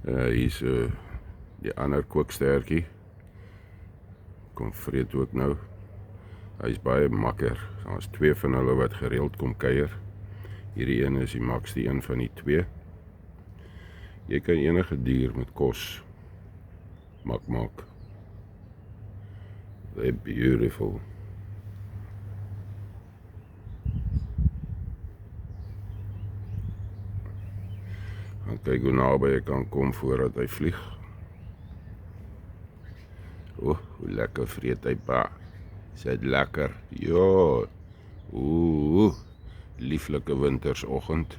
Hier's die ander kookstertjie. Kom vreet ook nou. Hy's baie makker. Daar's 2 van hulle wat gereeld kom kuier. Hierdie een is die makste een van die 2. Jy kan enige dier met kos maak. They're beautiful. Gaan kyk hoe naby ek kan kom voordat hy vlieg. Hoe lekker vreet hy pa. Is dit lekker? Ja. Lieflike wintersoggend.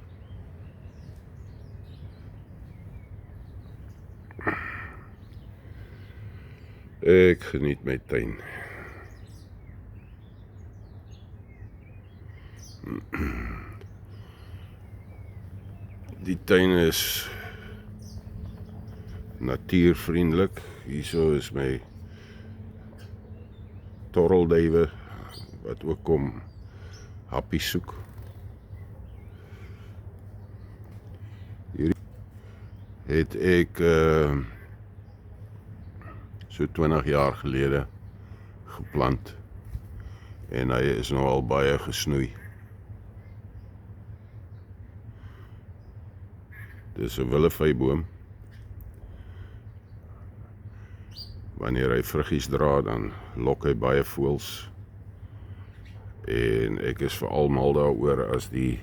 Ek geniet my tuin. Die tuin is natuurvriendelik. Hierso is my torrelduwe wat ook kom happie soek. Hier het ek so 20 jaar gelede geplant en hy is nou al baie gesnoei. Dis 'n willevyboom. Wanneer hy vruggies dra, dan lok hy baie voëls. En ek is veral mal daaroor as die